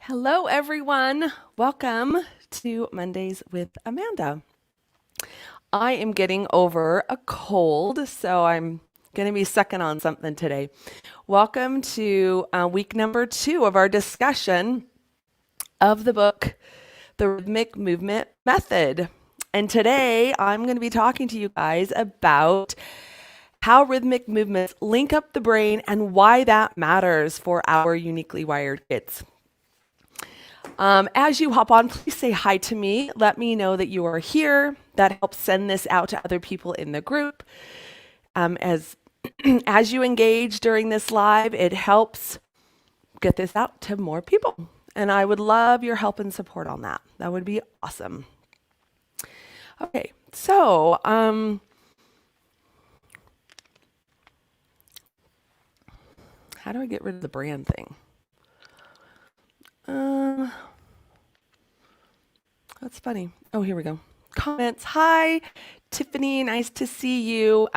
Hello, everyone. Welcome to Mondays with Amanda. I am getting over a cold, so I'm going to be sucking on something today. Welcome to week number 2 of our discussion of the book, The Rhythmic Movement Method. And today I'm going to be talking to you guys about how rhythmic movements link up the brain and why that matters for our uniquely wired kids. As you hop on, please say hi to me. Let me know that you are here. That helps send this out to other people in the group. As as you engage during this live, it helps get this out to more people. And I would love your help and support on that. That would be awesome. Okay, so how do I get rid of the brand thing? That's funny. Oh, here we go. Comments. Hi, Tiffany. Nice to see you.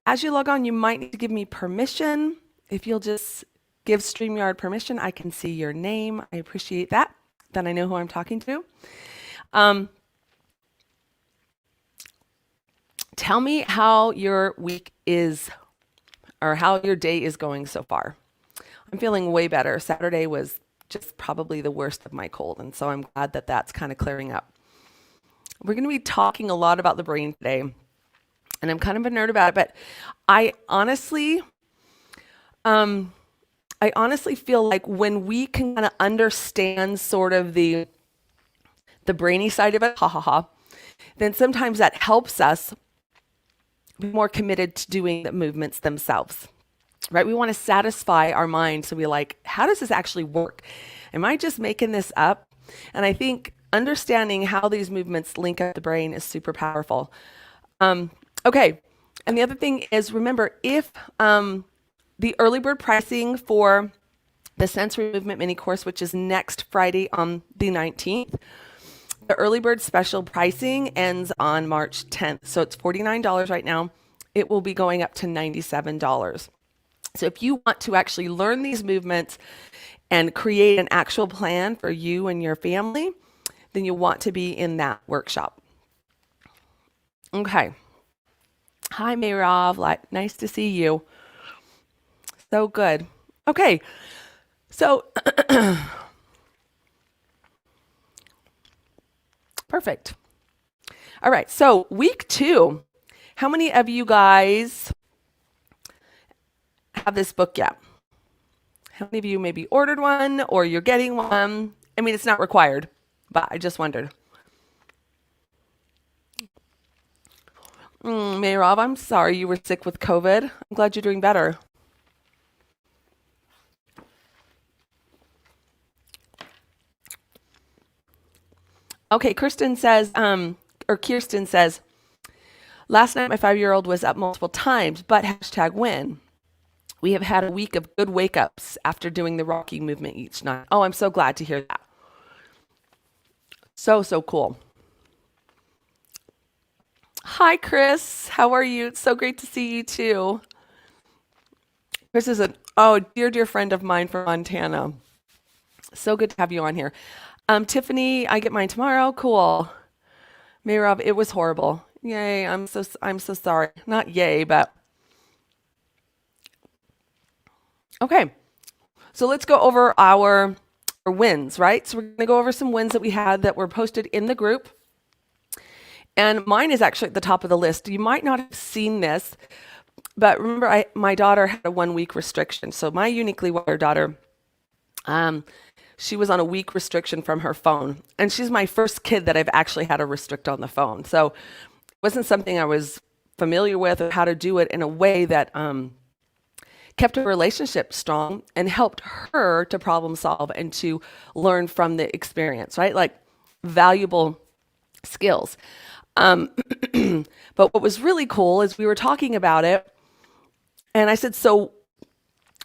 As you log on, you might need to give me permission. If you'll just give StreamYard permission, I can see your name. I appreciate that. Then I know who I'm talking to. Tell me how your week is, or how your day is going so far. I'm feeling way better. Saturday was just probably the worst of my cold, and so I'm glad that that's kind of clearing up. We're going to be talking a lot about the brain today, and I'm kind of a nerd about it, but I honestly feel like when we can kind of understand sort of the brainy side of it, then sometimes that helps us be more committed to doing the movements themselves. Right? We want to satisfy our mind. So we're like, how does this actually work? Am I just making this up? And I think understanding how these movements link up the brain is super powerful. Okay. And the other thing is, remember, if the early bird pricing for the sensory movement mini course, which is next Friday on the 19th, the early bird special pricing ends on March 10th. So it's $49 right now. It will be going up to $97. So if you want to actually learn these movements and create an actual plan for you and your family, then you want to be in that workshop. Okay. Hi, Mayrav. Nice to see you. So good. Okay. So perfect. All right. So week 2. How many of you guys have this book yet? How many of you maybe ordered one or you're getting one? I mean, it's not required, but I just wondered. Mayrav, I'm sorry you were sick with COVID. I'm glad you're doing better. Okay, Kirsten says, last night my 5-year-old was up multiple times, but #win. We have had a week of good wake-ups after doing the rocking movement each night. Oh, I'm so glad to hear that. So cool. Hi, Chris. How are you? It's so great to see you too. Chris is a dear friend of mine from Montana. So good to have you on here. Tiffany, I get mine tomorrow. Cool. Mayrav, it was horrible. Yay, I'm so sorry. Not yay, but okay. So let's go over our wins, right? So we're going to go over some wins that we had that were posted in the group. And mine is actually at the top of the list. You might not have seen this, but remember my daughter had a 1-week restriction. So my uniquely wired daughter, she was on a week restriction from her phone. And she's my first kid that I've actually had to restrict on the phone. So it wasn't something I was familiar with or how to do it in a way that kept her relationship strong and helped her to problem solve and to learn from the experience, right? Like valuable skills. But what was really cool is we were talking about it and I said, so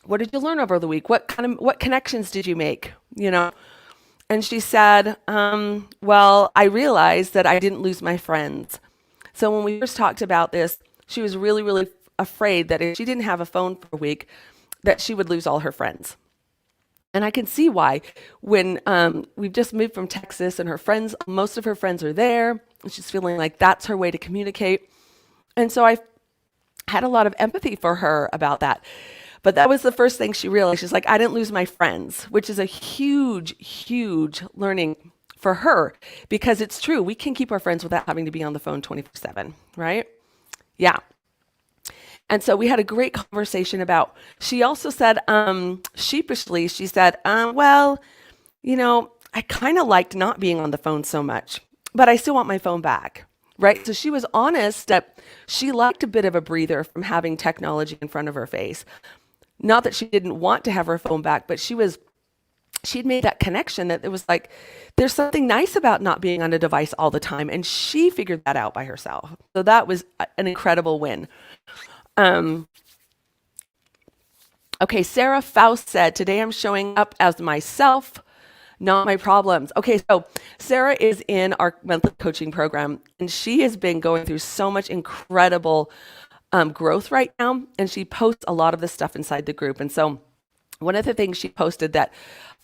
what did you learn over the week? What connections did you make? You know? And she said, well, I realized that I didn't lose my friends. So when we first talked about this, she was really, really afraid that if she didn't have a phone for a week, that she would lose all her friends. And I can see why. When we've just moved from Texas and her friends, most of her friends are there, and she's feeling like that's her way to communicate. And so I had a lot of empathy for her about that. But that was the first thing she realized. She's like, I didn't lose my friends, which is a huge, huge learning for her, because it's true. We can keep our friends without having to be on the phone 24/7, right? Yeah. And so we had a great conversation about, she also said, sheepishly, she said, well, I kind of liked not being on the phone so much, but I still want my phone back. Right. So she was honest that she liked a bit of a breather from having technology in front of her face. Not that she didn't want to have her phone back, but she'd made that connection that it was like, there's something nice about not being on a device all the time. And she figured that out by herself. So that was an incredible win. Okay, Sarah Faust said, today I'm showing up as myself, not my problems. Okay, so Sarah is in our monthly coaching program, and she has been going through so much incredible growth right now, and she posts a lot of this stuff inside the group. And so one of the things she posted that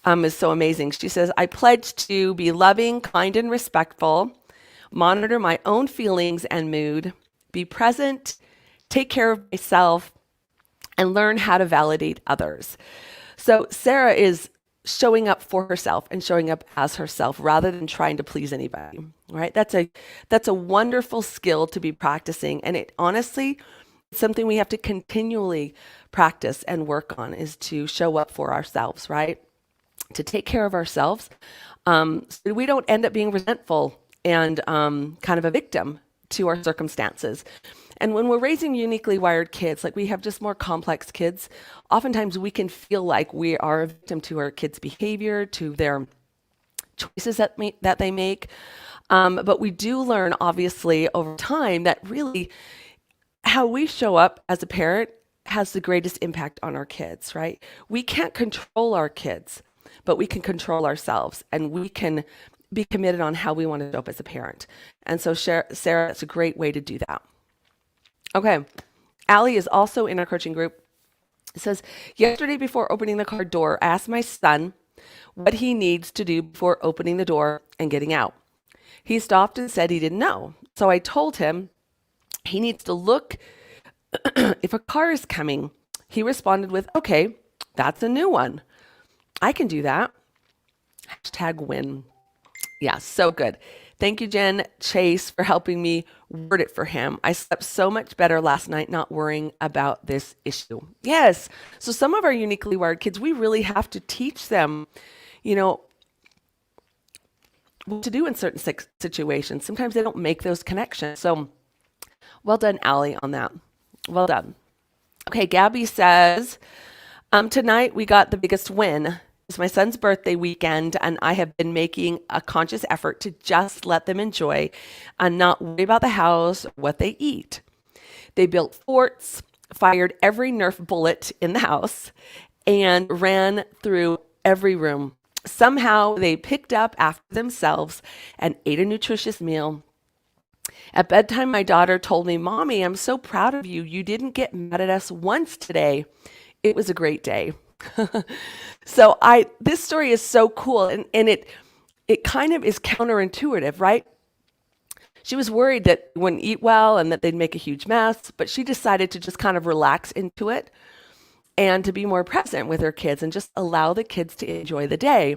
is so amazing, she says, I pledge to be loving, kind, and respectful, monitor my own feelings and mood, be present, take care of myself, and learn how to validate others. So Sarah is showing up for herself and showing up as herself rather than trying to please anybody, right? That's a wonderful skill to be practicing. And it honestly, something we have to continually practice and work on, is to show up for ourselves, right? To take care of ourselves, so we don't end up being resentful and kind of a victim to our circumstances. And when we're raising uniquely wired kids, like we have just more complex kids, oftentimes we can feel like we are a victim to our kids' behavior, to their choices that they make. But we do learn, obviously, over time that really how we show up as a parent has the greatest impact on our kids, right? We can't control our kids, but we can control ourselves, and we can be committed on how we want to show up as a parent. And so Sarah, it's a great way to do that. Okay. Allie is also in our coaching group. It says, yesterday before opening the car door, I asked my son what he needs to do before opening the door and getting out. He stopped and said he didn't know. So I told him he needs to look if a car is coming. He responded with, okay, that's a new one. I can do that. #win. Yeah, so good. Thank you, Jen Chase, for helping me word it for him. I slept so much better last night not worrying about this issue. Yes. So some of our uniquely wired kids, we really have to teach them, what to do in certain situations. Sometimes they don't make those connections. So well done, Allie, on that. Well done. Okay, Gabby says, tonight we got the biggest win. It's my son's birthday weekend, and I have been making a conscious effort to just let them enjoy and not worry about the house or what they eat. They built forts, fired every Nerf bullet in the house, and ran through every room. Somehow they picked up after themselves and ate a nutritious meal. At bedtime, my daughter told me, Mommy, I'm so proud of you. You didn't get mad at us once today. It was a great day. So this story is so cool, and it kind of is counterintuitive, right? She was worried that they wouldn't eat well and that they'd make a huge mess, but she decided to just kind of relax into it and to be more present with her kids and just allow the kids to enjoy the day.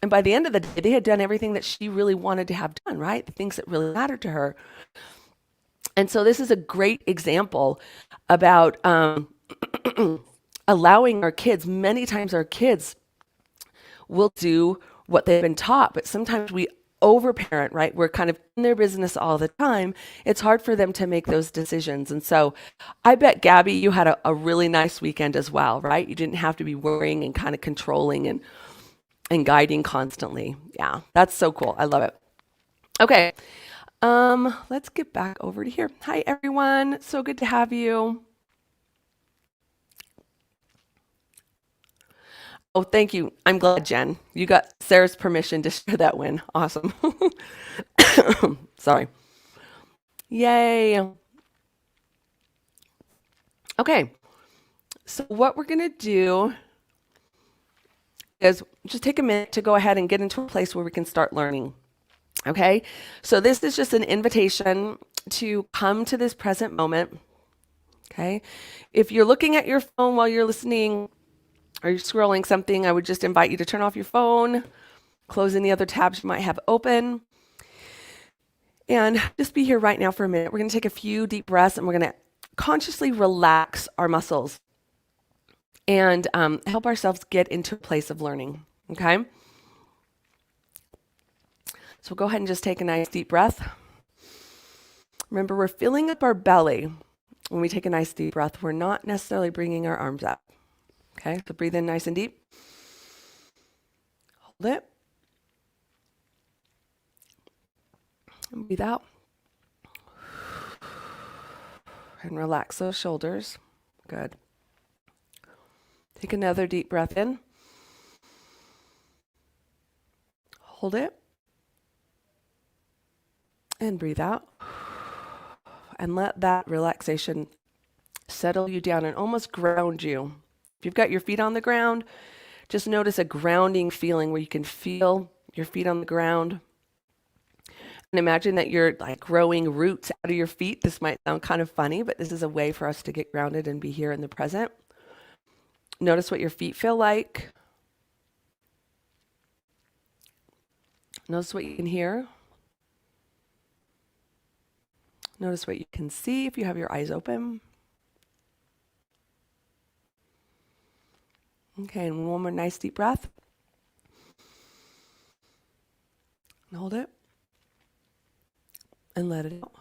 And by the end of the day, they had done everything that she really wanted to have done, right? The things that really mattered to her. And so this is a great example about allowing our kids. Many times our kids will do what they've been taught, but sometimes we overparent, right? We're kind of in their business all the time. It's hard for them to make those decisions. And so I bet, Gabby, you had a really nice weekend as well, right? You didn't have to be worrying and kind of controlling and guiding constantly. Yeah, that's so cool. I love it. Okay. Let's get back over to here. Hi, everyone. So good to have you. Oh, thank you. I'm glad, Jen. You got Sarah's permission to share that win. Awesome. Sorry. Yay. Okay. So what we're going to do is just take a minute to go ahead and get into a place where we can start learning. Okay, so this is just an invitation to come to this present moment. Okay, if you're looking at your phone while you're listening or you're scrolling something, I would just invite you to turn off your phone, close any other tabs you might have open, and just be here right now for a minute. We're going to take a few deep breaths and we're going to consciously relax our muscles and help ourselves get into a place of learning. Okay, so we'll go ahead and just take a nice deep breath. Remember, we're filling up our belly. When we take a nice deep breath, we're not necessarily bringing our arms up. Okay, so breathe in nice and deep. Hold it. And breathe out. And relax those shoulders. Good. Take another deep breath in. Hold it. And breathe out. And let that relaxation settle you down and almost ground you. If you've got your feet on the ground, just notice a grounding feeling where you can feel your feet on the ground. And imagine that you're like growing roots out of your feet. This might sound kind of funny, but this is a way for us to get grounded and be here in the present. Notice what your feet feel like. Notice what you can hear. Notice what you can see if you have your eyes open. Okay, and one more nice deep breath. And hold it. And let it out.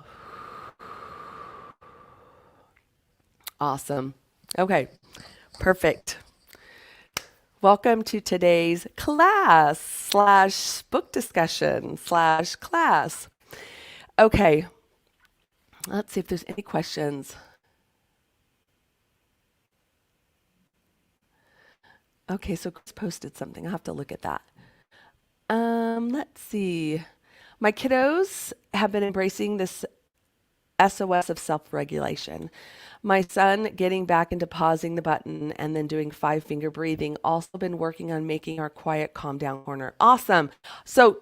Awesome. Okay, perfect. Welcome to today's class / book discussion / class. Okay, let's see if there's any questions. Okay, so Chris posted something. I'll have to look at that. Let's see. My kiddos have been embracing this SOS of self-regulation. My son getting back into pausing the button and then doing 5-finger breathing. Also been working on making our quiet calm down corner. Awesome. So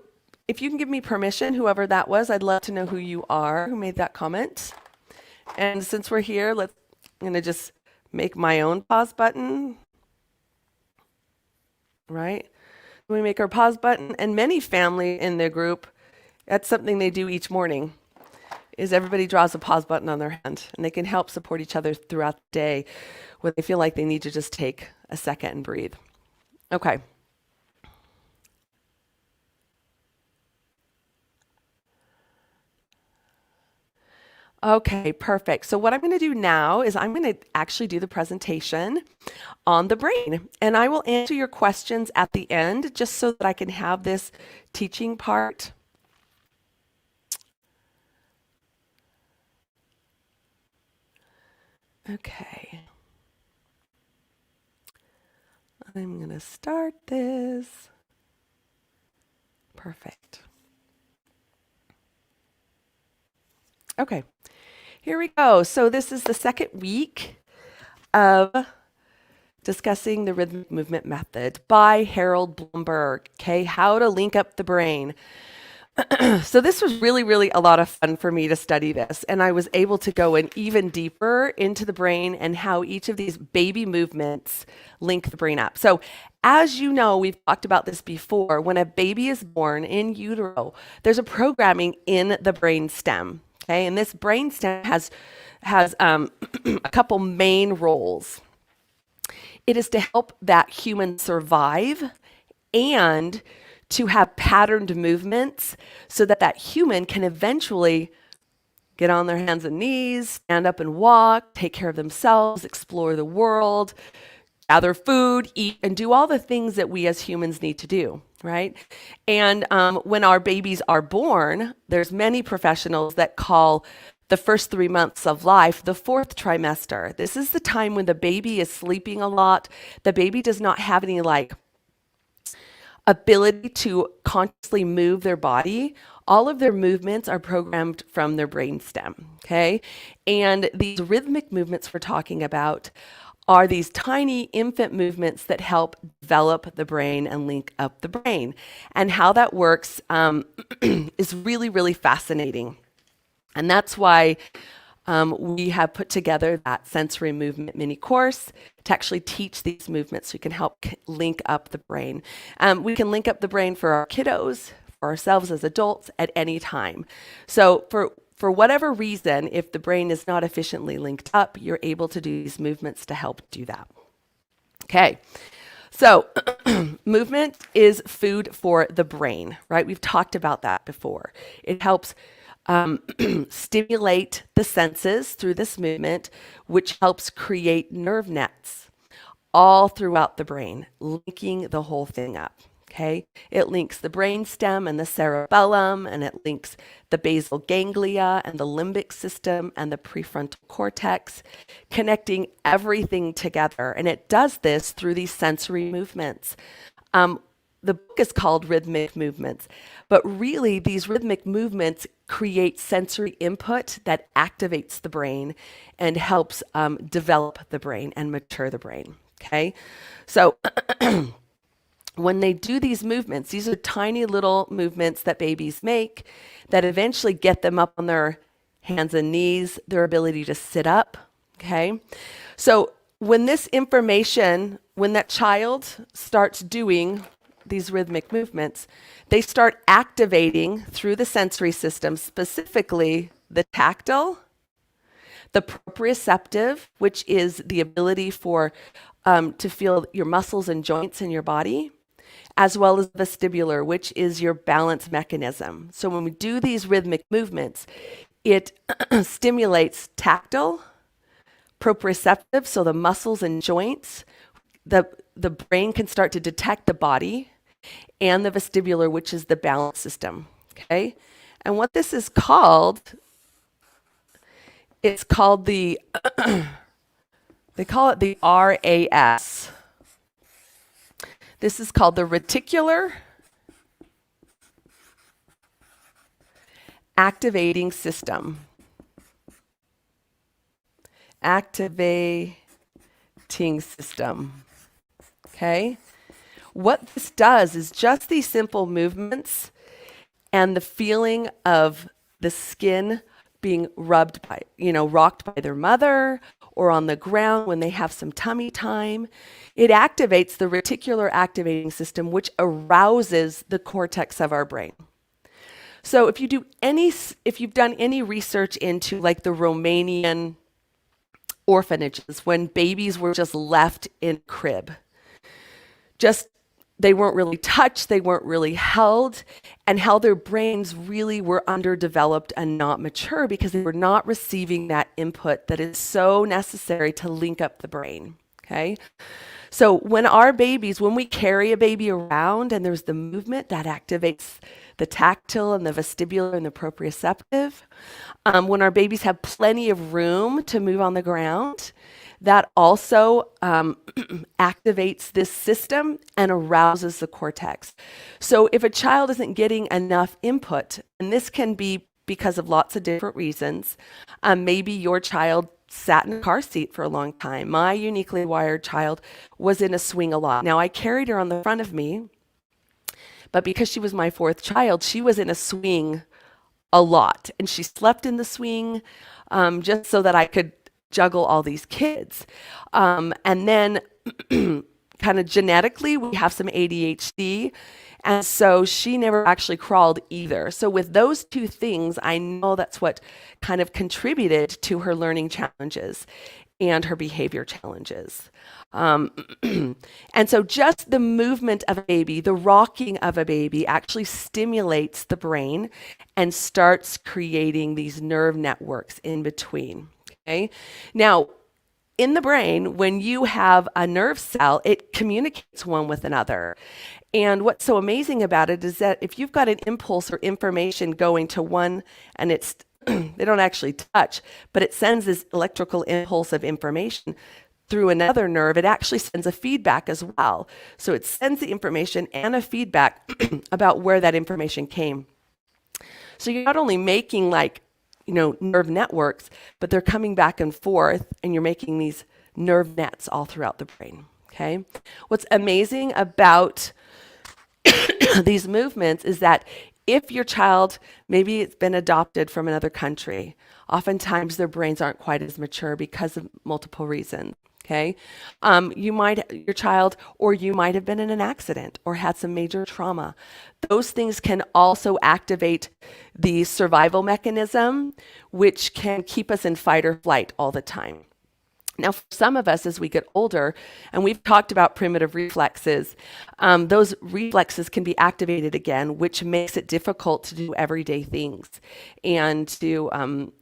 if you can give me permission, whoever that was, I'd love to know who you are, who made that comment. And since we're here, I'm going to just make my own pause button. Right? We make our pause button, and many family in their group, that's something they do each morning, is everybody draws a pause button on their hand, and they can help support each other throughout the day when they feel like they need to just take a second and breathe. Okay. Okay, perfect. So what I'm going to do now is I'm going to actually do the presentation on the brain, and I will answer your questions at the end just so that I can have this teaching part. Okay. I'm going to start this. Perfect. Okay, here we go. So this is the second week of discussing the rhythmic movement method by Harold Blomberg. Okay, how to link up the brain. So this was really a lot of fun for me to study this, and I was able to go in even deeper into the brain and how each of these baby movements link the brain up. So as you know, we've talked about this before, when a baby is born in utero, there's a programming in the brain stem. Okay, and this brain stem has a couple main roles. It is to help that human survive and to have patterned movements so that that human can eventually get on their hands and knees, stand up and walk, take care of themselves, explore the world, gather food, eat, and do all the things that we as humans need to do, right? And when our babies are born, there's many professionals that call the first 3 months of life the fourth trimester. This is the time when the baby is sleeping a lot. The baby does not have any ability to consciously move their body. All of their movements are programmed from their brainstem, okay? And these rhythmic movements we're talking about are these tiny infant movements that help develop the brain and link up the brain. And how that works is really, really fascinating. And that's why we have put together that sensory movement mini course to actually teach these movements so we can help link up the brain. We can link up the brain for our kiddos, for ourselves as adults at any time. So for whatever reason, if the brain is not efficiently linked up, you're able to do these movements to help do that. Okay, so movement is food for the brain, right? We've talked about that before. It helps stimulate the senses through this movement, which helps create nerve nets all throughout the brain, linking the whole thing up. Okay, it links the brainstem and the cerebellum, and it links the basal ganglia and the limbic system and the prefrontal cortex, connecting everything together. And it does this through these sensory movements. The book is called Rhythmic Movements, but really these rhythmic movements create sensory input that activates the brain and helps develop the brain and mature the brain. Okay, so when they do these movements, these are tiny little movements that babies make that eventually get them up on their hands and knees, their ability to sit up. Okay, so when this information, when that child starts doing these rhythmic movements, they start activating through the sensory system, specifically the tactile, the proprioceptive, which is the ability for to feel your muscles and joints in your body, as well as vestibular, which is your balance mechanism. So when we do these rhythmic movements, it stimulates tactile, proprioceptive, so the muscles and joints. The brain can start to detect the body, and the vestibular, which is the balance system. Okay, and what this is called, it's called the they call it the RAS. This is called the reticular activating system. Activating system. Okay? What this does is just these simple movements and the feeling of the skin being rubbed by, rocked by their mother or on the ground when they have some tummy time. It activates the reticular activating system, which arouses the cortex of our brain. So if you've done any research into like the Romanian orphanages when babies were just left in crib, they weren't really touched, they weren't really held, and how their brains really were underdeveloped and not mature because they were not receiving that input that is so necessary to link up the brain. Okay? So when we carry a baby around and there's the movement that activates the tactile and the vestibular and the proprioceptive, when our babies have plenty of room to move on the ground, that also activates this system and arouses the cortex. So if a child isn't getting enough input, and this can be because of lots of different reasons, maybe your child sat in a car seat for a long time. My uniquely wired child was in a swing a lot. Now I carried her on the front of me, but because she was my fourth child, she was in a swing a lot. And she slept in the swing just so that I could juggle all these kids. And then kind of genetically, we have some ADHD. And so she never actually crawled either. So with those two things, I know that's what kind of contributed to her learning challenges and her behavior challenges. And so just the movement of a baby, the rocking of a baby actually stimulates the brain and starts creating these nerve networks in between. Okay. Now, in the brain, when you have a nerve cell, it communicates one with another. And what's so amazing about it is that if you've got an impulse or information going to one and it's they don't actually touch, but it sends this electrical impulse of information through another nerve, it actually sends a feedback as well. So it sends the information and a feedback about where that information came. So you're not only making nerve networks, but they're coming back and forth, and you're making these nerve nets all throughout the brain. Okay. What's amazing about these movements is that if your child, maybe it's been adopted from another country, oftentimes their brains aren't quite as mature because of multiple reasons. Okay. Your child, or you might have been in an accident or had some major trauma. Those things can also activate the survival mechanism, which can keep us in fight or flight all the time. Now, for some of us, as we get older, and we've talked about primitive reflexes, those reflexes can be activated again, which makes it difficult to do everyday things and to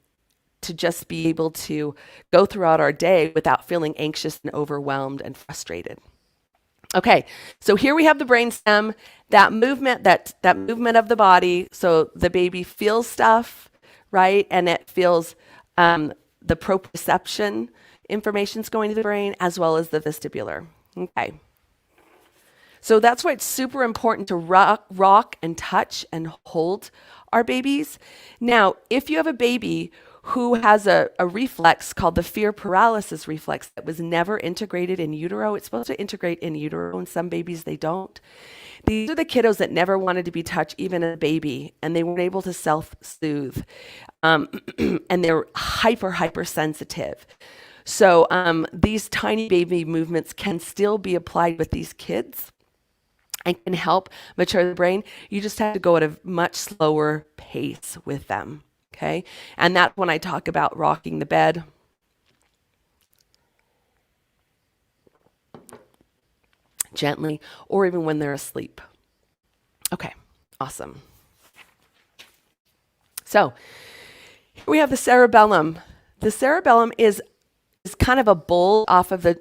just be able to go throughout our day without feeling anxious and overwhelmed and frustrated. Okay, so here we have the brainstem, that movement of the body. So the baby feels stuff, right? And it feels the proprioception information's going to the brain as well as the vestibular. Okay. So that's why it's super important to rock and touch and hold our babies. Now, if you have a baby who has a reflex called the fear paralysis reflex that was never integrated in utero, it's supposed to integrate in utero, and some babies they don't. These are the kiddos that never wanted to be touched, even as a baby, and they weren't able to self-soothe. And they're hyper sensitive. So these tiny baby movements can still be applied with these kids and can help mature the brain. You just have to go at a much slower pace with them, okay? And that's when I talk about rocking the bed. Gently, or even when they're asleep. Okay, awesome. So here we have the cerebellum. The cerebellum is kind of a bowl off of the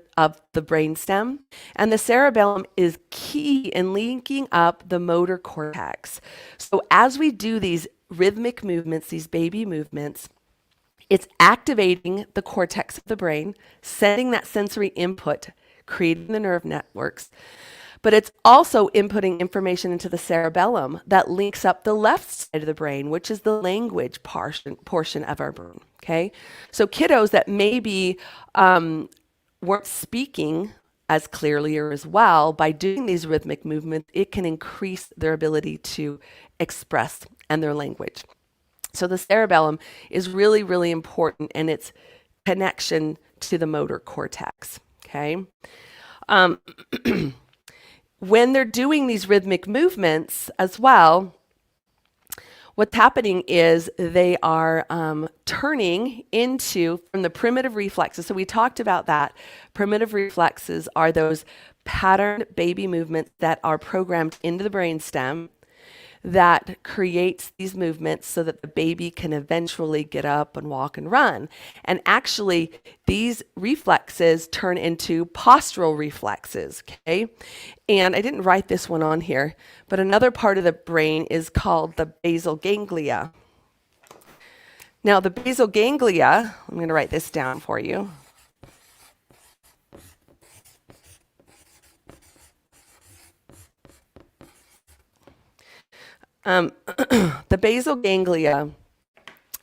brainstem, and the cerebellum is key in linking up the motor cortex. So as we do these rhythmic movements, these baby movements, it's activating the cortex of the brain, sending that sensory input, creating the nerve networks, but it's also inputting information into the cerebellum that links up the left side of the brain, which is the language portion of our brain. Okay, so kiddos that maybe weren't speaking as clearly or as well, by doing these rhythmic movements, it can increase their ability to express and their language. So the cerebellum is really, really important in its connection to the motor cortex. Okay. When they're doing these rhythmic movements as well, what's happening is they are turning into, from the primitive reflexes. So we talked about that. Primitive reflexes are those patterned baby movements that are programmed into the brainstem that creates these movements so that the baby can eventually get up and walk and run. And actually, these reflexes turn into postural reflexes, okay? And I didn't write this one on here, but another part of the brain is called the basal ganglia. Now, the basal ganglia, I'm going to write this down for you. The basal ganglia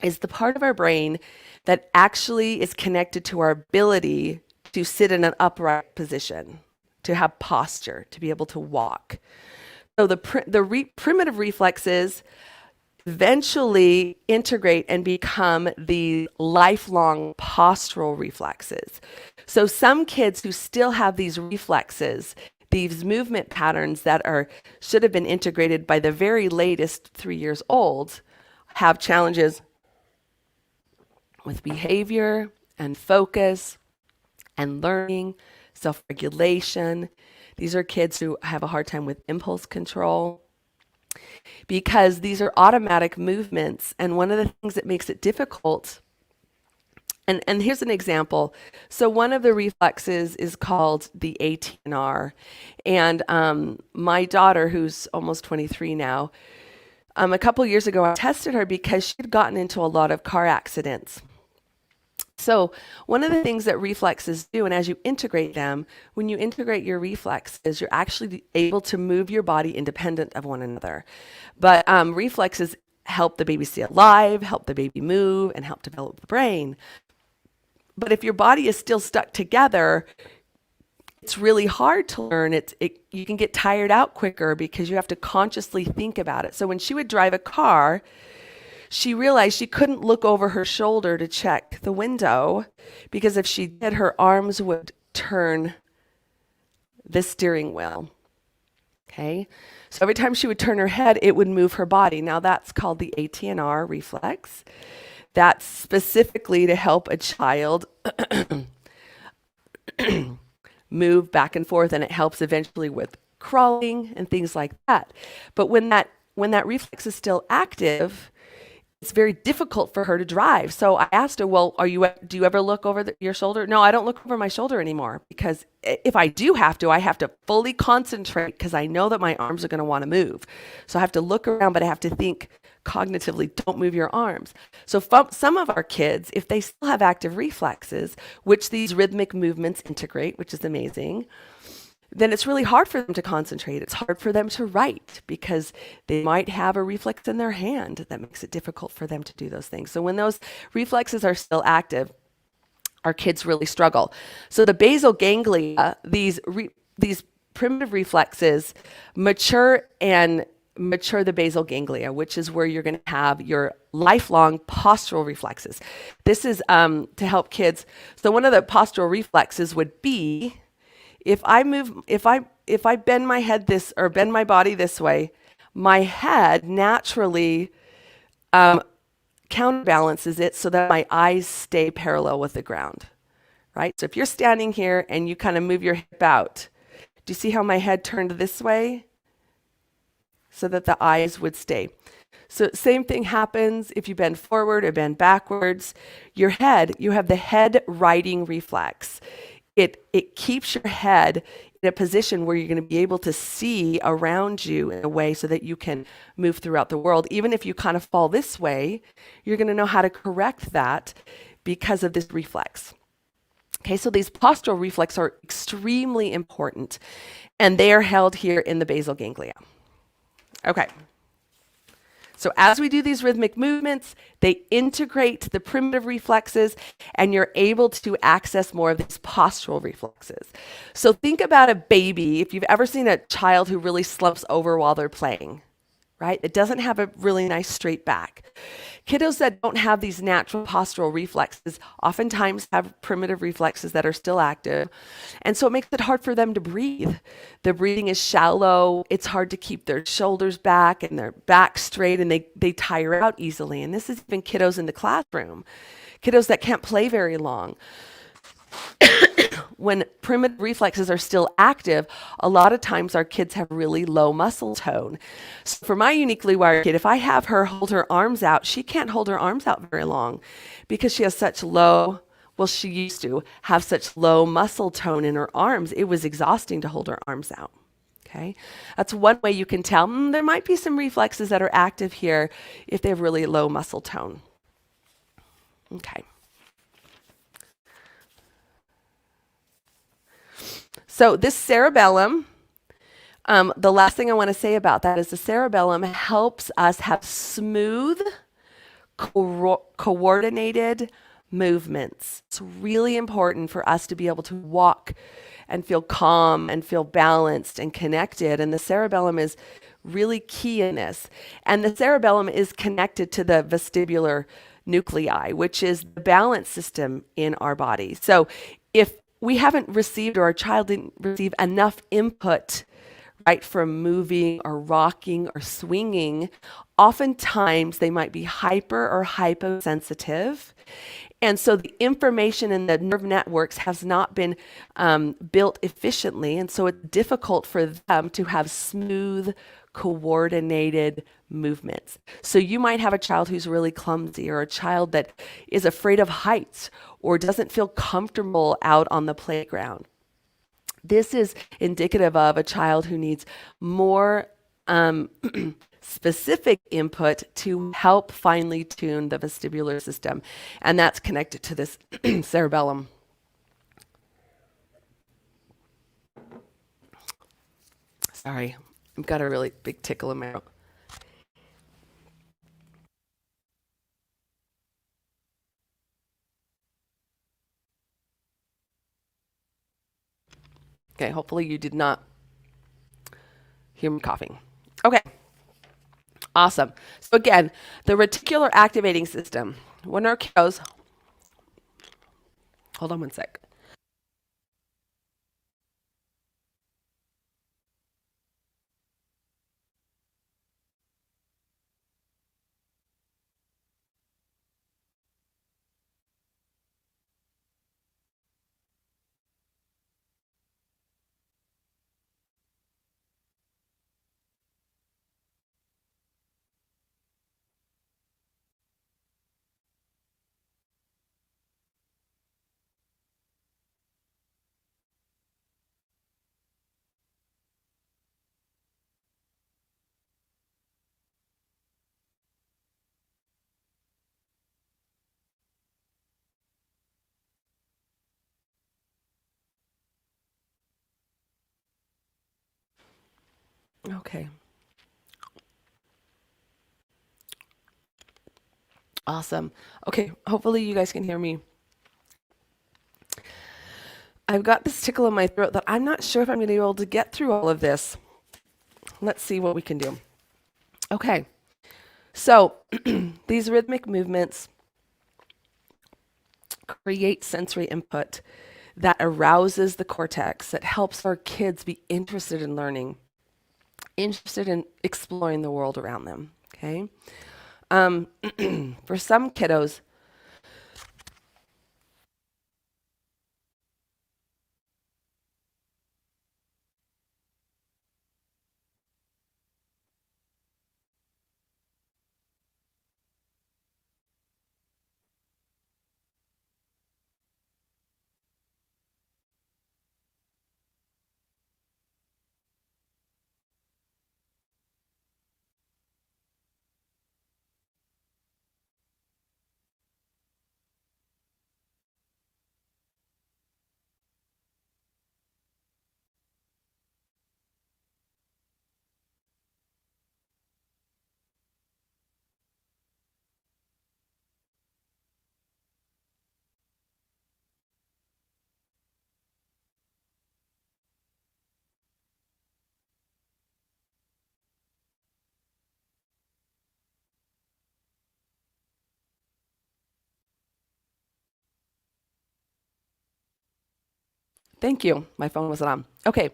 is the part of our brain that actually is connected to our ability to sit in an upright position, to have posture, to be able to walk. So the primitive reflexes eventually integrate and become the lifelong postural reflexes. So some kids who still have these reflexes, these movement patterns that should have been integrated by the very latest 3 years old, have challenges with behavior and focus and learning, self-regulation. These are kids who have a hard time with impulse control because these are automatic movements. And one of the things that makes it difficult, and here's an example. So one of the reflexes is called the ATNR. And my daughter, who's almost 23 now, a couple years ago, I tested her because she'd gotten into a lot of car accidents. So one of the things that reflexes do, and as you integrate them, when you integrate your reflexes, you're actually able to move your body independent of one another. But reflexes help the baby stay alive, help the baby move, and help develop the brain. But if your body is still stuck together, it's really hard to learn. You can get tired out quicker because you have to consciously think about it. So when she would drive a car, she realized she couldn't look over her shoulder to check the window because if she did, her arms would turn the steering wheel. Okay? So every time she would turn her head, it would move her body. Now that's called the ATNR reflex. That's specifically to help a child move back and forth, and it helps eventually with crawling and things like that. But when that reflex is still active, it's very difficult for her to drive. So I asked her, well, do you ever look over your shoulder? No, I don't look over my shoulder anymore because if I do have to, I have to fully concentrate because I know that my arms are going to want to move. So I have to look around, but I have to think cognitively, don't move your arms. So some of our kids, if they still have active reflexes, which these rhythmic movements integrate, which is amazing, then it's really hard for them to concentrate. It's hard for them to write because they might have a reflex in their hand that makes it difficult for them to do those things. So when those reflexes are still active, our kids really struggle. So the basal ganglia, these primitive reflexes mature the basal ganglia, which is where you're going to have your lifelong postural reflexes. This is to help kids. So one of the postural reflexes would be if I bend my head bend my body this way, my head naturally counterbalances it so that my eyes stay parallel with the ground, right? So if you're standing here and you kind of move your hip out, do you see how my head turned this way? So that the eyes would stay. So same thing happens if you bend forward or bend backwards. You have the head righting reflex. It keeps your head in a position where you're going to be able to see around you in a way so that you can move throughout the world. Even if you kind of fall this way, you're going to know how to correct that because of this reflex. Okay, so these postural reflexes are extremely important, and they are held here in the basal ganglia. Okay. So as we do these rhythmic movements, they integrate the primitive reflexes and you're able to access more of these postural reflexes. So think about a baby, if you've ever seen a child who really slumps over while they're playing, right? It doesn't have a really nice straight back. Kiddos that don't have these natural postural reflexes oftentimes have primitive reflexes that are still active. And so it makes it hard for them to breathe. The breathing is shallow. It's hard to keep their shoulders back and their back straight, and they tire out easily. And this is even kiddos in the classroom, kiddos that can't play very long. When primitive reflexes are still active, a lot of times our kids have really low muscle tone. So for my uniquely wired kid, if I have her hold her arms out, she can't hold her arms out very long because she has such she used to have such low muscle tone in her arms. It was exhausting to hold her arms out. Okay, that's one way you can tell there might be some reflexes that are active here if they have really low muscle tone. Okay. So this cerebellum, the last thing I want to say about that is the cerebellum helps us have smooth, coordinated movements. It's really important for us to be able to walk and feel calm and feel balanced and connected. And the cerebellum is really key in this. And the cerebellum is connected to the vestibular nuclei, which is the balance system in our body. So if we haven't received, or our child didn't receive enough input, right, from moving or rocking or swinging, oftentimes they might be hyper or hyposensitive. And so the information in the nerve networks has not been built efficiently. And so it's difficult for them to have smooth, coordinated movements. So you might have a child who's really clumsy, or a child that is afraid of heights or doesn't feel comfortable out on the playground. This is indicative of a child who needs more specific input to help finely tune the vestibular system, and that's connected to this cerebellum. Sorry, I've got a really big tickle in my throat. Okay, hopefully you did not hear me coughing. Okay, awesome. So again, the reticular activating system. When our kiddos, hold on one sec. Okay, awesome. Okay, hopefully you guys can hear me. I've got this tickle in my throat that I'm not sure if I'm going to be able to get through all of this. Let's see what we can do. Okay, so these rhythmic movements create sensory input that arouses the cortex, that helps our kids be interested in learning, interested in exploring the world around them. Okay. For some kiddos, thank you. My phone wasn't on. Okay.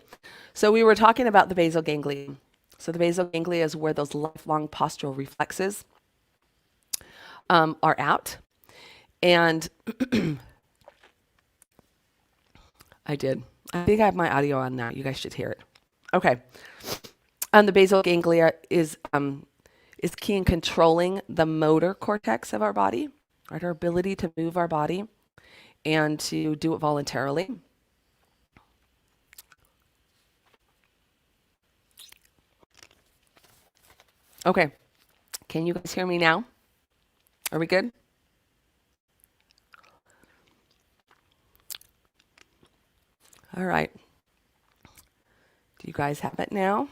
So we were talking about the basal ganglia. So the basal ganglia is where those lifelong postural reflexes are out. And I did. I think I have my audio on now. You guys should hear it. Okay. And the basal ganglia is key in controlling the motor cortex of our body, right? Our ability to move our body and to do it voluntarily. Okay. Can you guys hear me now? Are we good? All right. Do you guys have it now?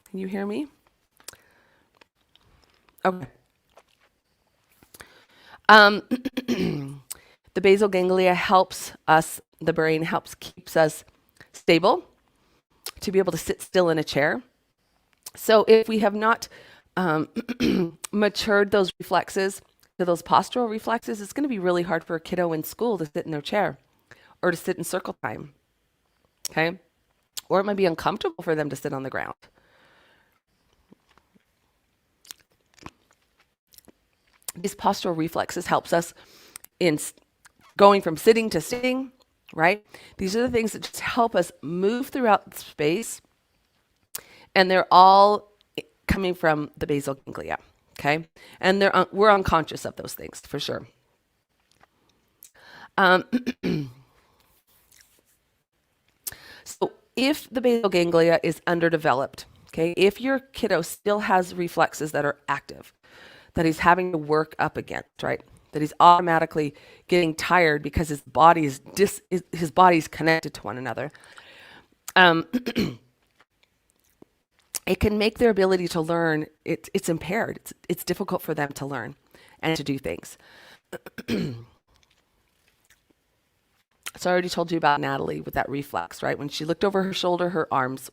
Can you hear me? Okay. The basal ganglia helps us, the brain keeps us stable to be able to sit still in a chair. So if we have not matured those reflexes to those postural reflexes, it's going to be really hard for a kiddo in school to sit in their chair or to sit in circle time. Okay. Or it might be uncomfortable for them to sit on the ground. These postural reflexes helps us in going from sitting to sitting, right? These are the things that just help us move throughout space, and they're all coming from the basal ganglia, okay? And we're unconscious of those things for sure. So if the basal ganglia is underdeveloped, okay, if your kiddo still has reflexes that are active, that he's having to work up against, right? That he's automatically getting tired because his body's connected to one another. It can make their ability to learn, it's impaired. It's difficult for them to learn and to do things. So I already told you about Natalie with that reflex, right? When she looked over her shoulder, her arms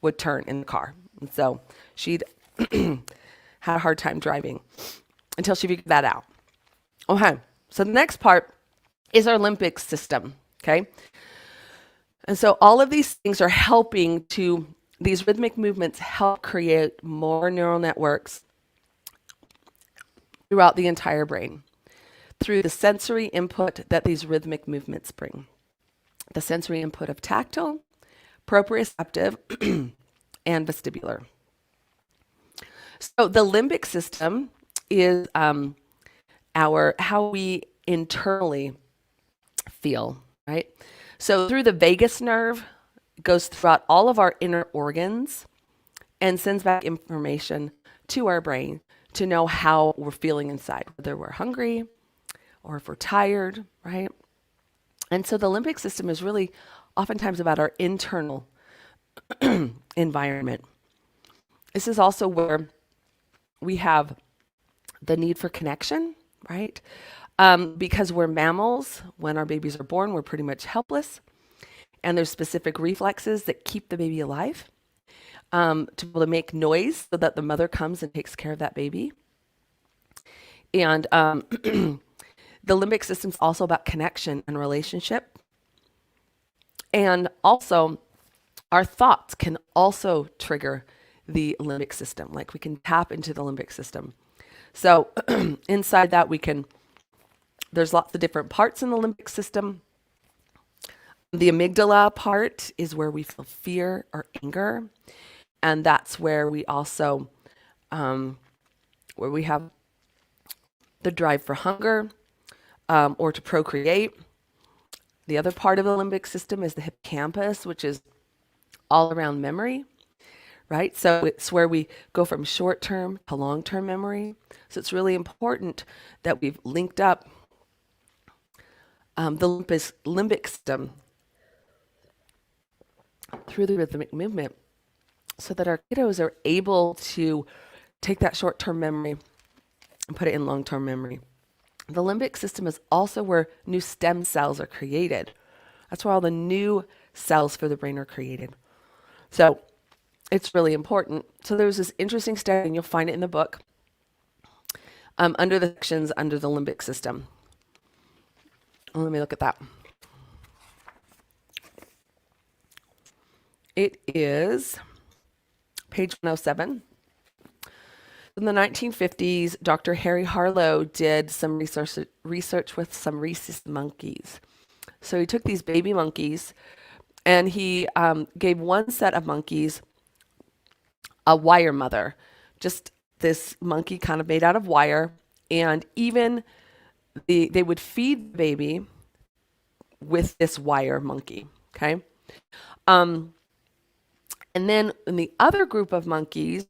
would turn in the car. And so she'd had a hard time driving until she figured that out. Okay, so the next part is our limbic system, okay? And so all of these things are helping to, these rhythmic movements help create more neural networks throughout the entire brain through the sensory input that these rhythmic movements bring. The sensory input of tactile, proprioceptive, and vestibular. So the limbic system is how we internally feel, right? So through the vagus nerve, it goes throughout all of our inner organs and sends back information to our brain to know how we're feeling inside, whether we're hungry or if we're tired, right? And so the limbic system is really oftentimes about our internal environment. This is also where we have the need for connection, right? Because we're mammals, when our babies are born, we're pretty much helpless. And there's specific reflexes that keep the baby alive to be able to make noise so that the mother comes and takes care of that baby. And the limbic system is also about connection and relationship. And also, our thoughts can also trigger the limbic system. Like we can tap into the limbic system. So inside that, there's lots of different parts in the limbic system. The amygdala part is where we feel fear or anger. And that's where we also, where we have the drive for hunger or to procreate. The other part of the limbic system is the hippocampus, which is all around memory, right? So it's where we go from short-term to long-term memory. So it's really important that we've linked up the limbic system through the rhythmic movement so that our kiddos are able to take that short-term memory and put it in long-term memory. The limbic system is also where new stem cells are created. That's where all the new cells for the brain are created. So it's really important. So there's this interesting study, and you'll find it in the book, under the sections under the limbic system. Let me look at that. It is page 107. In the 1950s, Dr. Harry Harlow did some research with some rhesus monkeys. So he took these baby monkeys and he gave one set of monkeys a wire mother, just this monkey kind of made out of wire. And even they would feed the baby with this wire monkey, okay? And then in the other group of monkeys,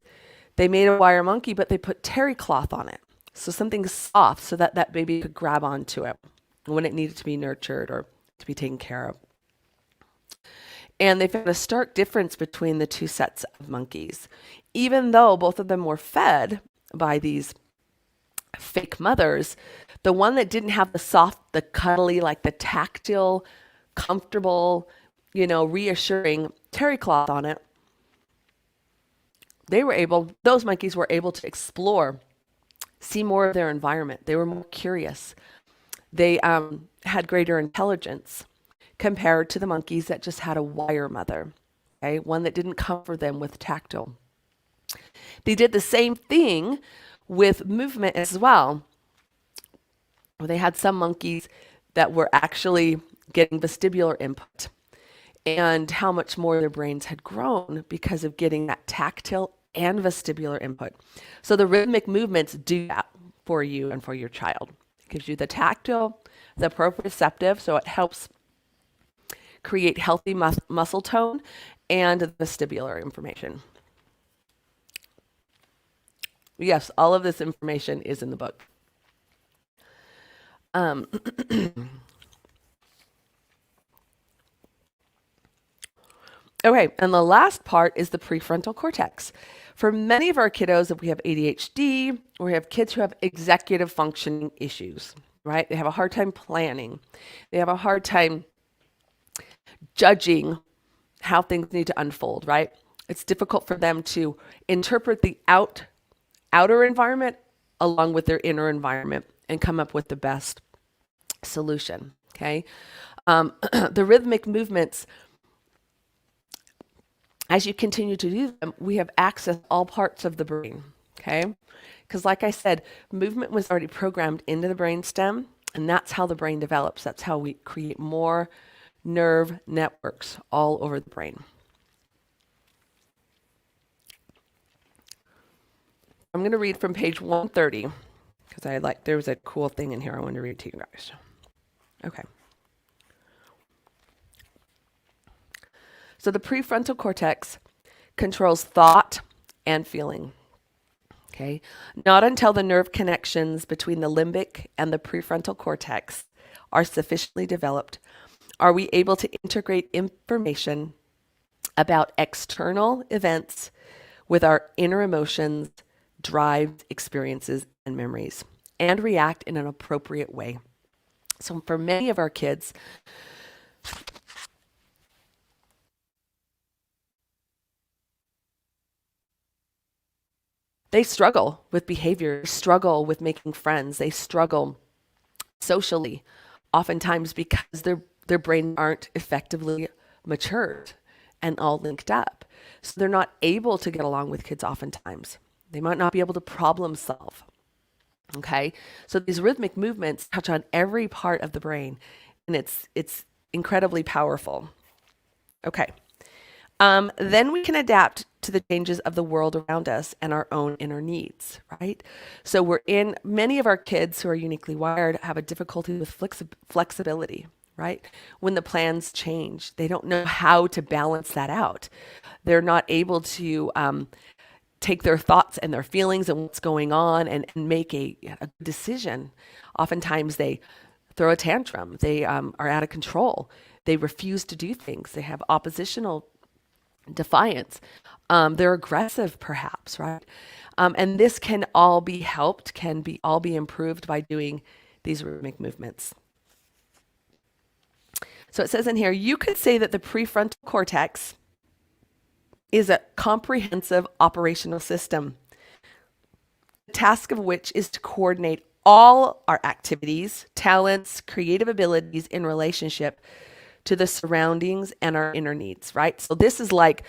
they made a wire monkey, but they put terry cloth on it. So something soft so that that baby could grab onto it when it needed to be nurtured or to be taken care of. And they found a stark difference between the two sets of monkeys. Even though both of them were fed by these fake mothers, the one that didn't have the soft, the cuddly, like the tactile, comfortable, reassuring terry cloth on it, those monkeys were able to explore, see more of their environment. They were more curious. They had greater intelligence compared to the monkeys that just had a wire mother, okay? One that didn't comfort them with tactile. They did the same thing with movement as well. They had some monkeys that were actually getting vestibular input and how much more their brains had grown because of getting that tactile and vestibular input. So the rhythmic movements do that for you and for your child. It gives you the tactile, the proprioceptive, so it helps create healthy muscle tone, and the vestibular information. Yes, all of this information is in the book. Okay, and the last part is the prefrontal cortex. For many of our kiddos, if we have ADHD, or we have kids who have executive functioning issues, right? They have a hard time planning. They have a hard time judging how things need to unfold, right? It's difficult for them to interpret the outer environment along with their inner environment and come up with the best solution. Okay. The rhythmic movements, as you continue to do them, we have access to all parts of the brain. Okay. Because, like I said, movement was already programmed into the brainstem, and that's how the brain develops. That's how we create more nerve networks all over the brain. I'm going to read from page 130 because there was a cool thing in here I wanted to read to you guys. Okay. So the prefrontal cortex controls thought and feeling. Okay. Not until the nerve connections between the limbic and the prefrontal cortex are sufficiently developed are we able to integrate information about external events with our inner emotions, drives, experiences, and memories, and react in an appropriate way. So for many of our kids, they struggle with behavior, struggle with making friends, they struggle socially, oftentimes because their brains aren't effectively matured and all linked up. So they're not able to get along with kids oftentimes. They might not be able to problem solve. Okay, so these rhythmic movements touch on every part of the brain, and it's incredibly powerful. Okay, then we can adapt to the changes of the world around us and our own inner needs, right? So many of our kids who are uniquely wired have a difficulty with flexibility, right? When the plans change, they don't know how to balance that out. They're not able to take their thoughts and their feelings and what's going on and make a decision. Oftentimes they throw a tantrum. They are out of control. They refuse to do things. They have oppositional defiance. They're aggressive perhaps, right? And this can all be helped, all be improved by doing these rhythmic movements. So it says in here, you could say that the prefrontal cortex is a comprehensive operational system, the task of which is to coordinate all our activities, talents, creative abilities in relationship to the surroundings and our inner needs, right? So this is like,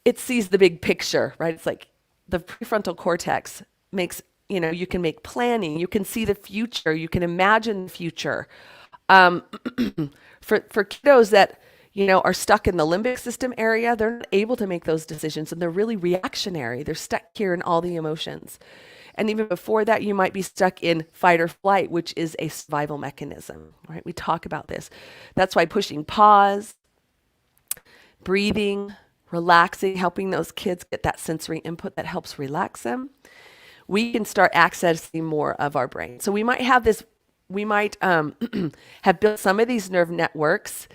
it sees the big picture, right? It's like the prefrontal cortex makes, you can make planning, you can see the future, you can imagine the future. For kiddos that are stuck in the limbic system area, they're not able to make those decisions and they're really reactionary. They're stuck here in all the emotions. And even before that, you might be stuck in fight or flight, which is a survival mechanism, right? We talk about this. That's why pushing pause, breathing, relaxing, helping those kids get that sensory input that helps relax them, we can start accessing more of our brain. So we might have have built some of these nerve networks,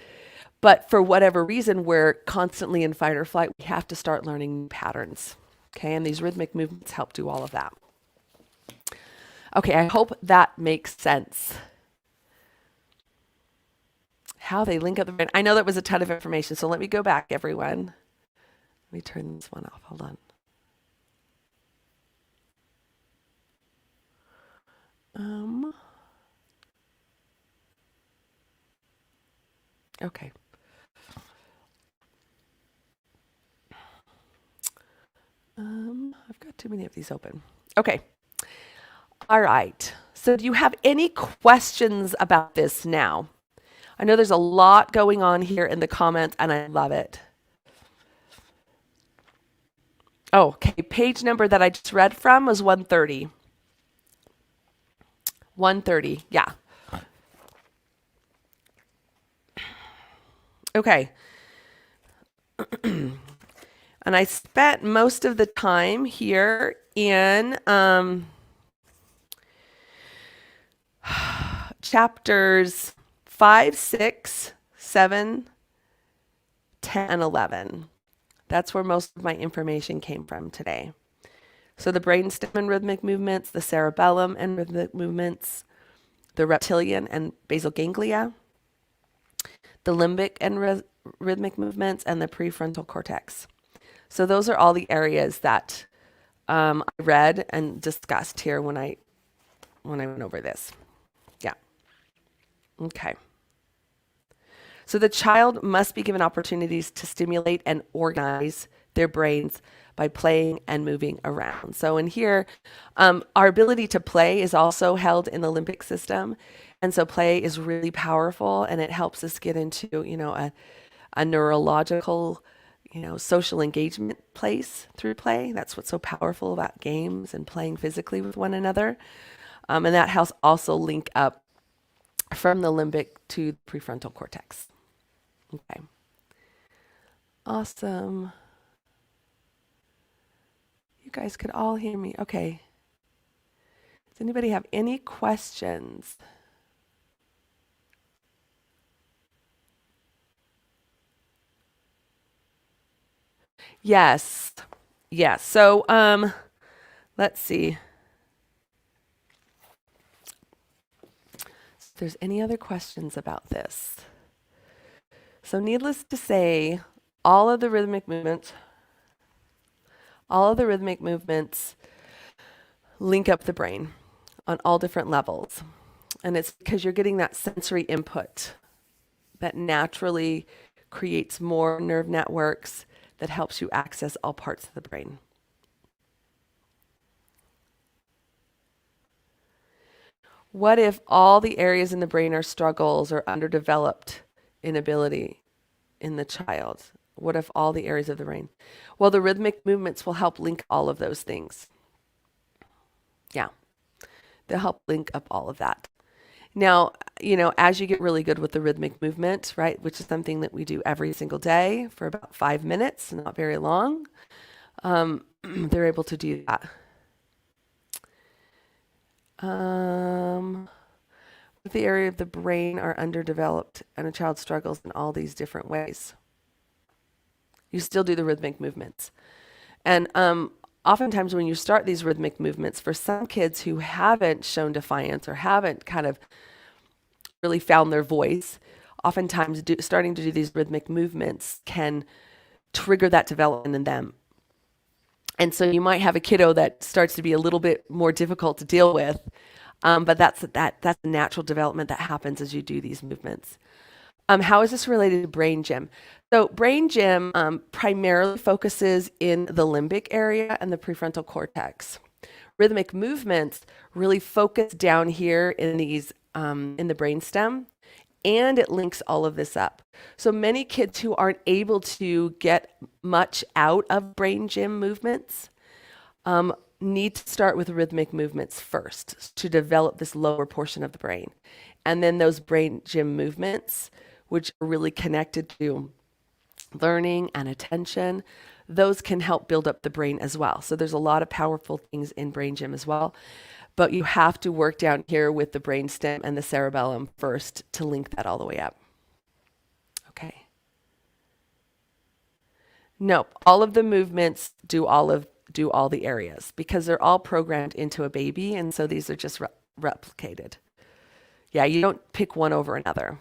but for whatever reason, we're constantly in fight or flight. We have to start learning new patterns. Okay, and these rhythmic movements help do all of that. Okay, I hope that makes sense. How they link up the brain. I know that was a ton of information, so let me go back, everyone. Let me turn this one off. Hold on. Okay. I've got too many of these open. Okay. All right. So do you have any questions about this now? I know there's a lot going on here in the comments, and I love it. Oh, okay. Page number that I just read from was 130. 130. Yeah. Okay. And I spent most of the time here in chapters 5, 6, 7, 10, and 11. That's where most of my information came from today. So the brainstem and rhythmic movements, the cerebellum and rhythmic movements, the reptilian and basal ganglia, the limbic and rhythmic movements, and the prefrontal cortex. So those are all the areas that I read and discussed here when I went over this. Yeah. Okay. So the child must be given opportunities to stimulate and organize their brains by playing and moving around. So in here, our ability to play is also held in the limbic system. And so play is really powerful, and it helps us get into, a neurological, social engagement place through play. That's what's so powerful about games and playing physically with one another. And that helps also link up from the limbic to the prefrontal cortex. Okay. Awesome. You guys could all hear me. Okay. Does anybody have any questions? Yes. Yes. So, let's see. If there's any other questions about this. So needless to say, all of the rhythmic movements link up the brain on all different levels. And it's because you're getting that sensory input that naturally creates more nerve networks that helps you access all parts of the brain. What if all the areas in the brain are struggles or underdeveloped inability in the child? What if all the areas of the brain? Well, the rhythmic movements will help link all of those things. Yeah, they'll help link up all of that. Now, as you get really good with the rhythmic movement, right, which is something that we do every single day for about 5 minutes, not very long, they're able to do that. If the area of the brain are underdeveloped and a child struggles in all these different ways, you still do the rhythmic movements. And oftentimes when you start these rhythmic movements, for some kids who haven't shown defiance or haven't kind of really found their voice, oftentimes starting to do these rhythmic movements can trigger that development in them. And so you might have a kiddo that starts to be a little bit more difficult to deal with, but that's the natural development that happens as you do these movements. How is this related to brain gym? So brain gym primarily focuses in the limbic area and the prefrontal cortex. Rhythmic movements really focus down here in these in the brainstem, and it links all of this up. So many kids who aren't able to get much out of brain gym movements need to start with rhythmic movements first to develop this lower portion of the brain. And then those brain gym movements, which are really connected to learning and attention, those can help build up the brain as well. So there's a lot of powerful things in brain gym as well. But you have to work down here with the brainstem and the cerebellum first to link that all the way up. Okay. Nope. All of the movements do all the areas because they're all programmed into a baby, and so these are just replicated. Yeah, you don't pick one over another.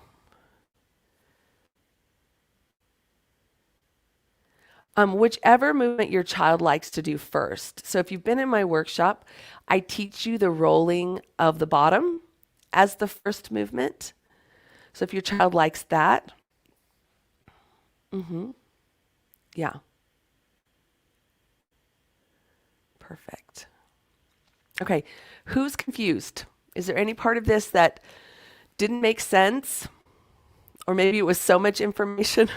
Whichever movement your child likes to do first. So if you've been in my workshop, I teach you the rolling of the bottom as the first movement. So if your child likes that, yeah. Perfect. Okay, who's confused? Is there any part of this that didn't make sense? Or maybe it was so much information?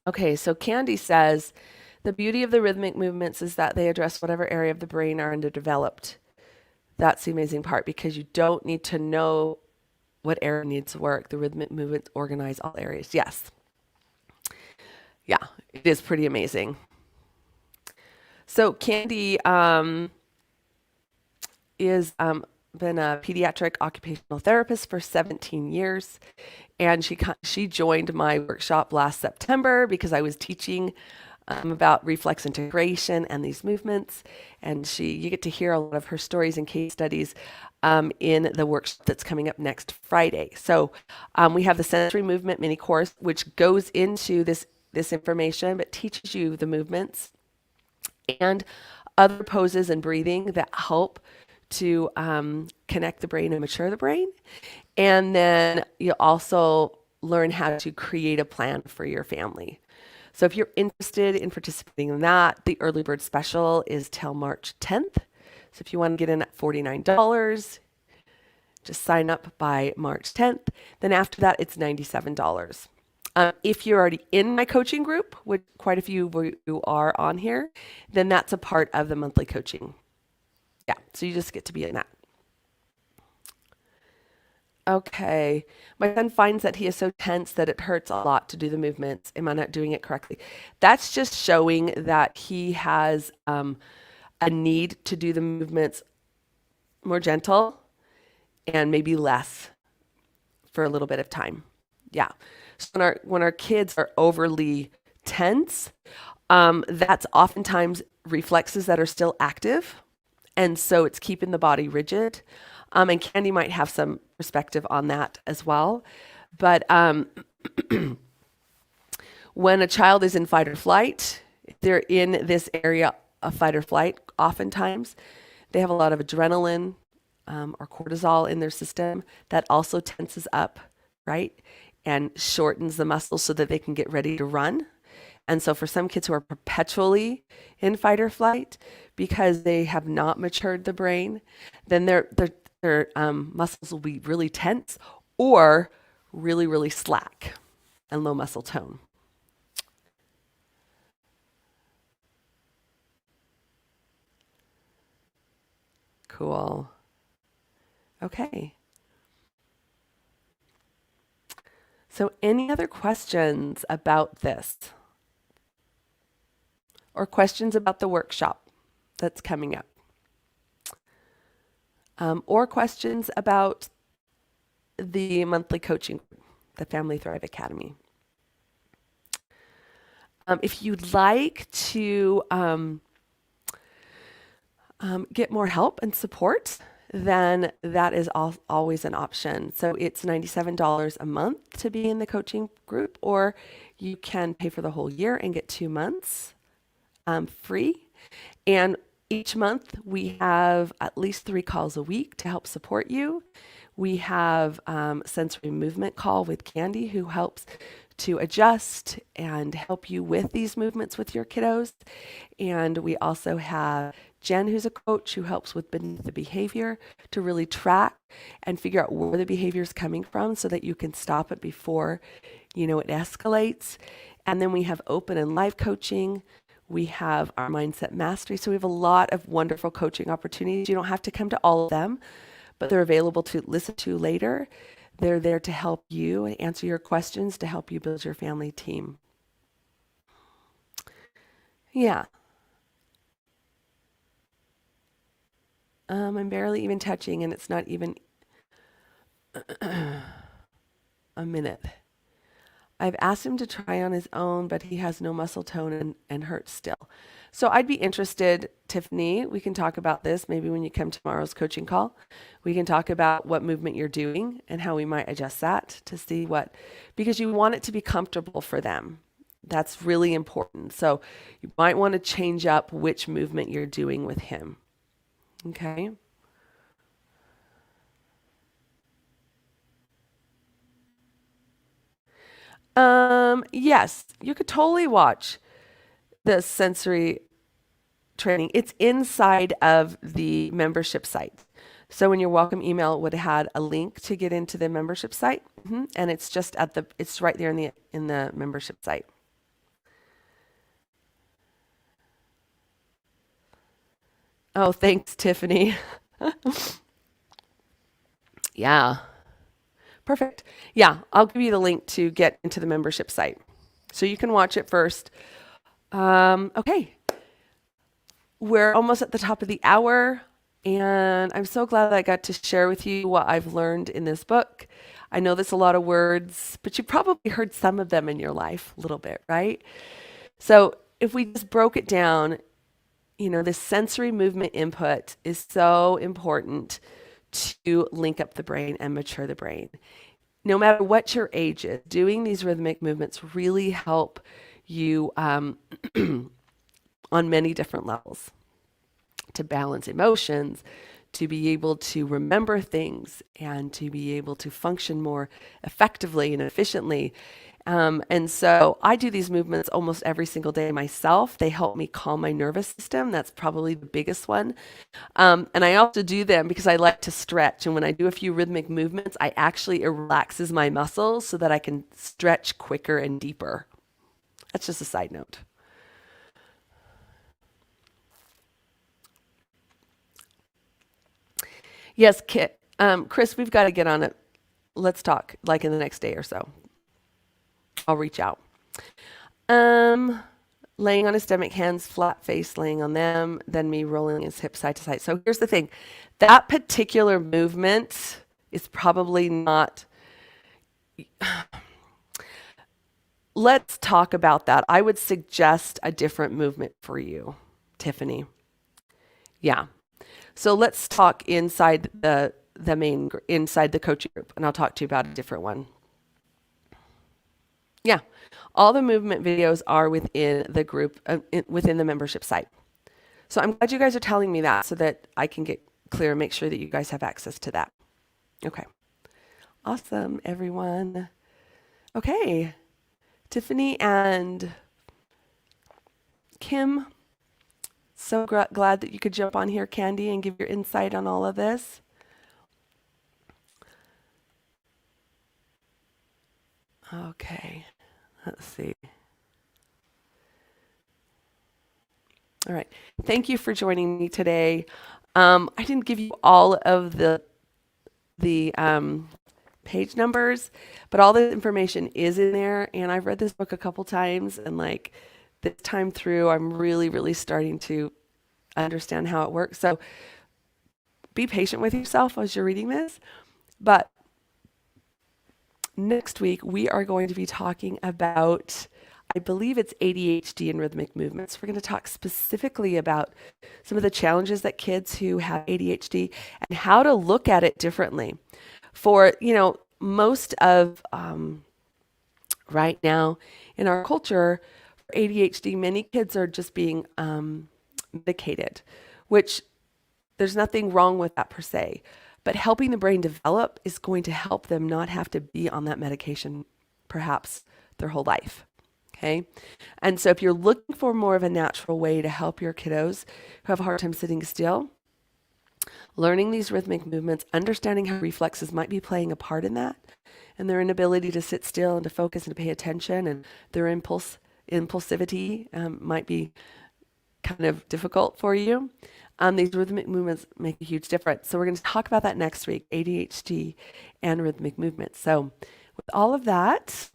Okay, so Candy says, the beauty of the rhythmic movements is that they address whatever area of the brain are underdeveloped. That's the amazing part because you don't need to know what area needs work. The rhythmic movements organize all areas. Yes. Yeah, it is pretty amazing. So Candy is been a pediatric occupational therapist for 17 years. And she joined my workshop last September because I was teaching about reflex integration and these movements. And you get to hear a lot of her stories and case studies in the workshop that's coming up next Friday. So we have the sensory movement mini course, which goes into this information, but teaches you the movements and other poses and breathing that help to connect the brain and mature the brain. And then you'll also learn how to create a plan for your family. So if you're interested in participating in that, the early bird special is till March 10th. So if you want to get in at $49, just sign up by March 10th. Then after that, it's $97. If you're already in my coaching group, which quite a few of you are on here, then that's a part of the monthly coaching. Yeah, so you just get to be in that. Okay. My son finds that he is so tense that it hurts a lot to do the movements. Am I not doing it correctly? That's just showing that he has a need to do the movements more gentle and maybe less for a little bit of time. Yeah. So when our kids are overly tense, that's oftentimes reflexes that are still active. And so it's keeping the body rigid. And Candy might have some perspective on that as well. But when a child is in fight or flight, they're in this area of fight or flight, oftentimes they have a lot of adrenaline or cortisol in their system that also tenses up, right? And shortens the muscles so that they can get ready to run. And so for some kids who are perpetually in fight or flight because they have not matured the brain, then their muscles will be really tense or really, really slack and low muscle tone. Cool. Okay. So any other questions about this? Or questions about the workshop that's coming up? Or questions about the monthly coaching, the Family Thrive Academy. If you'd like to get more help and support, then that is always an option. So it's $97 a month to be in the coaching group, or you can pay for the whole year and get 2 months free. And each month we have at least 3 calls a week to help support you. We have sensory movement call with Candy, who helps to adjust and help you with these movements with your kiddos. And we also have Jen, who's a coach, who helps with beneath the behavior to really track and figure out where the behavior is coming from so that you can stop it before, it escalates. And then we have open and live coaching. We have our mindset mastery. So we have a lot of wonderful coaching opportunities. You don't have to come to all of them, but they're available to listen to later. They're there to help you answer your questions, to help you build your family team. Yeah. I'm barely even touching, and it's not even a minute. I've asked him to try on his own, but he has no muscle tone and hurts still. So I'd be interested, Tiffany, we can talk about this maybe when you come to tomorrow's coaching call. We can talk about what movement you're doing and how we might adjust that to see because you want it to be comfortable for them. That's really important. So you might want to change up which movement you're doing with him. Okay. Yes, you could totally watch the sensory training. It's inside of the membership site. So in your welcome email, it would have had a link to get into the membership site. And it's just it's right there in the membership site. Oh, thanks, Tiffany. Yeah. Perfect. Yeah, I'll give you the link to get into the membership site. So you can watch it first. Okay. We're almost at the top of the hour, and I'm so glad that I got to share with you what I've learned in this book. I know there's a lot of words, but you probably heard some of them in your life a little bit, right? So if we just broke it down, this sensory movement input is so important to link up the brain and mature the brain. No matter what your age is, doing these rhythmic movements really help you on many different levels, to balance emotions, to be able to remember things, and to be able to function more effectively and efficiently. And so I do these movements almost every single day myself. They help me calm my nervous system. That's probably the biggest one. And I also do them because I like to stretch. And when I do a few rhythmic movements, it relaxes my muscles so that I can stretch quicker and deeper. That's just a side note. Yes, Kit. Chris, we've got to get on it. Let's talk like in the next day or so. I'll reach out. Laying on his stomach, hands flat face, laying on them, then me rolling his hips side to side. So here's the thing. That particular movement is probably not. Let's talk about that. I would suggest a different movement for you, Tiffany. Yeah. So let's talk inside inside the coaching group, and I'll talk to you about a different one. Yeah. All the movement videos are within the group, within the membership site. So I'm glad you guys are telling me that so that I can get clear and make sure that you guys have access to that. Okay. Awesome, everyone. Okay. Tiffany and Kim, so glad that you could jump on here, Candy, and give your insight on all of this. Okay. Let's see. All right. Thank you for joining me today. I didn't give you all of the page numbers, but all the information is in there. And I've read this book a couple times, and like this time through, I'm really, really starting to understand how it works. So be patient with yourself as you're reading this. But next week, we are going to be talking about, I believe it's ADHD and rhythmic movements. We're going to talk specifically about some of the challenges that kids who have ADHD and how to look at it differently. For, most of right now in our culture, for ADHD, many kids are just being medicated, which there's nothing wrong with that per se. But helping the brain develop is going to help them not have to be on that medication perhaps their whole life. Okay. And so if you're looking for more of a natural way to help your kiddos who have a hard time sitting still, learning these rhythmic movements, understanding how reflexes might be playing a part in that, and their inability to sit still and to focus and to pay attention, and their impulsivity might be kind of difficult for you. These rhythmic movements make a huge difference. So we're going to talk about that next week, ADHD and rhythmic movements. So with all of that,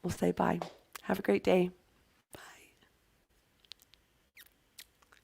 we'll say bye. Have a great day.